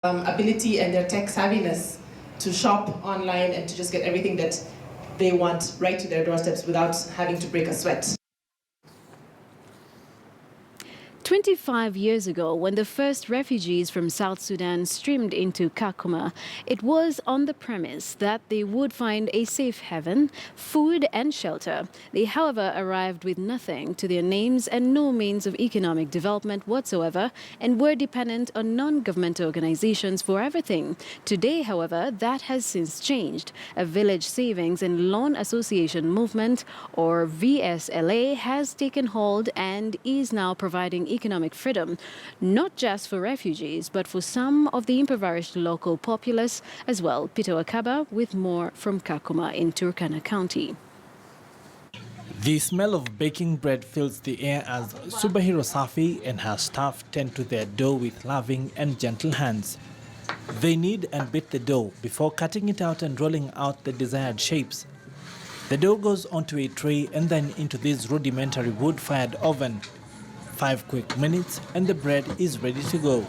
ability and their tech savviness to shop online and to just get everything that they want right to their doorsteps without having to break a sweat. 25 years ago, when the first refugees from South Sudan streamed into Kakuma, it was on the premise that they would find a safe haven, food and shelter. They, however, arrived with nothing to their names and no means of economic development whatsoever, and were dependent on non-governmental organizations for everything. Today, however, that has since changed. A Village Savings and Loan Association movement, or VSLA, has taken hold and is now providing economic freedom, not just for refugees, but for some of the impoverished local populace as well. Peter Wakaba with more from Kakuma in Turkana County. The smell of baking bread fills the air as superhero Saffy and her staff tend to their dough with loving and gentle hands. They knead and beat the dough before cutting it out and rolling out the desired shapes. The dough goes onto a tray and then into this rudimentary wood-fired oven. 5 quick minutes and the bread is ready to go.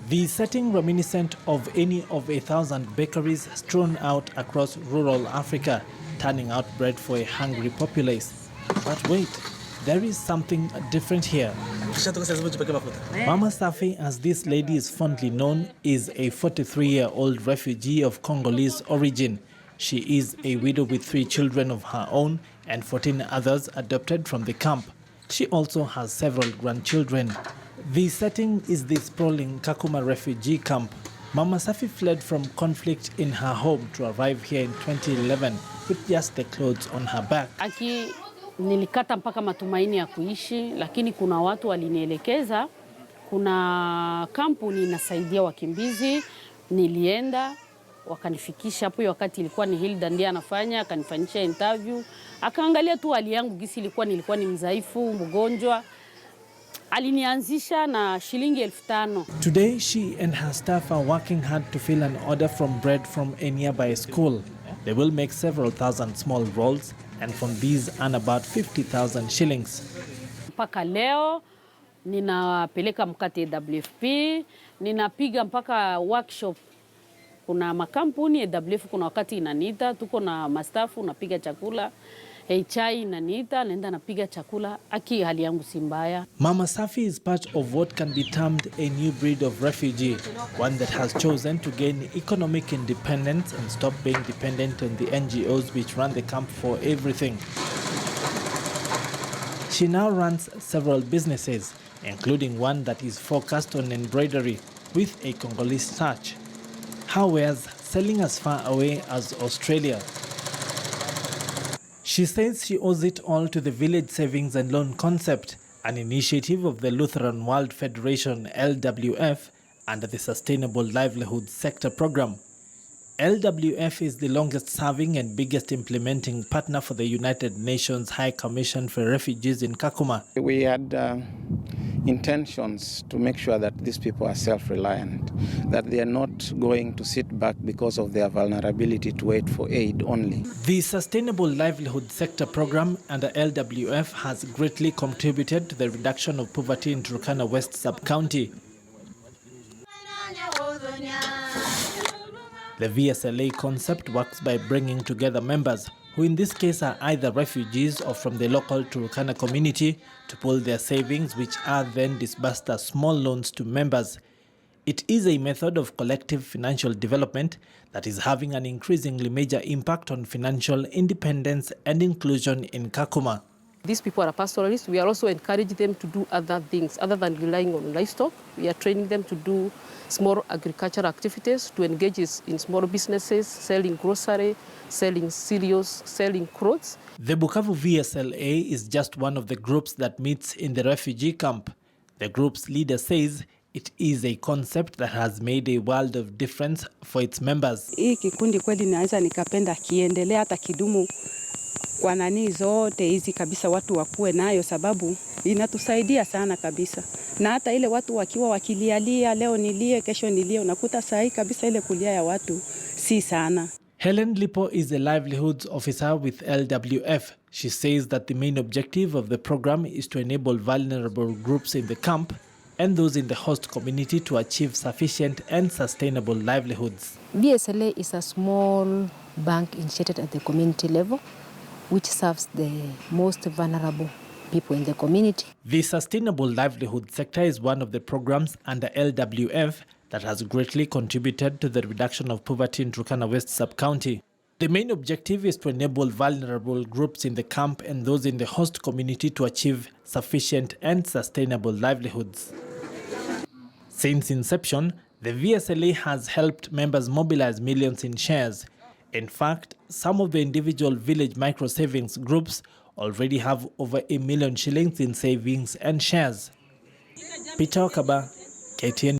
The setting reminiscent of any of 1,000 bakeries strewn out across rural Africa, turning out bread for a hungry populace. But wait, there is something different here. Mama Saffy, as this lady is fondly known, is a 43-year-old refugee of Congolese origin. She is a widow with 3 children of her own and 14 others adopted from the camp. She also has several grandchildren. The setting is the sprawling Kakuma refugee camp. Mama Saffy fled from conflict in her home to arrive here in 2011 with just the clothes on her back. Aki nilikata mpaka matumaini ya kuishi, lakini kuna watu walinielekeza, kuna kampuni inasaidia wakimbizi, nilienda wakanifikisha hapo. Wakati ilikuwa ni Hilda ndiye anafanya, akanifanyisha interview, akaangalia tu hali yangu gisi nilikuwa ni mzaifu, mgonjwa, alinianzisha na shilingi 5,000. Today she and her staff are working hard to fill an order from bread from a nearby school. They will make several thousand small rolls and from these earn about 50,000 shillings. Mpaka leo ninapeleka mkate LWF, ninapiga mpaka workshop. Kuna makampuni LWF, kuna wakati inaniita, tuko na mastafu, napiga chakula. Chai inaniita, naenda napiga chakula. Aki hali yangu si mbaya. Mama Saffy is part of what can be termed a new breed of refugee, one that has chosen to gain economic independence and stop being dependent on the NGOs which run the camp for everything. She now runs several businesses, including one that is focused on embroidery with a Congolese touch. Her wares selling as far away as Australia. She says she owes it all to the Village Savings and Loan concept, an initiative of the Lutheran World Federation LWF under the Sustainable Livelihood Sector Program. LWF is the longest serving and biggest implementing partner for the United Nations High Commission for Refugees in Kakuma. We had intentions to make sure that these people are self-reliant, that they are not going to sit back because of their vulnerability to wait for aid only. The Sustainable Livelihood Sector Program under LWF has greatly contributed to the reduction of poverty in Turkana West Sub-County. The VSLA concept works by bringing together members who in this case are either refugees or from the local Turkana community to pool their savings, which are then disbursed as small loans to members. It is a method of collective financial development that is having an increasingly major impact on financial independence and inclusion in Kakuma. These people are pastoralists. We are also encouraging them to do other things other than relying on livestock. We are training them to do small agricultural activities, to engage in small businesses, selling grocery, selling cereals, selling clothes. The Bukavu VSLA is just one of the groups that meets in the refugee camp. The group's leader says it is a concept that has made a world of difference for its members. Hii kikundi kweli naweza nikapenda kiendelea hata kidumu kwa nani zote hizi kabisa, watu wakuwe nayo, sababu inatusaidia sana kabisa. Na hata ile watu wakiwa wakilialia, leo nilie, kesho nilie, unakuta sahi kabisa ile kulia ya watu si sana. Helen Lipo is a livelihoods officer with LWF. She says that the main objective of the program is to enable vulnerable groups in the camp and those in the host community to achieve sufficient and sustainable livelihoods. VSLA is a small bank initiated at the community level, which serves the most vulnerable people in the community. The Sustainable Livelihood sector is one of the programs under LWF that has greatly contributed to the reduction of poverty in Turkana West Sub-County. The main objective is to enable vulnerable groups in the camp and those in the host community to achieve sufficient and sustainable livelihoods. Since inception, the VSLA has helped members mobilize millions in shares. In fact, some of the individual village micro-savings groups already have over 1 million shillings in savings and shares. Peter Okaba, KTN.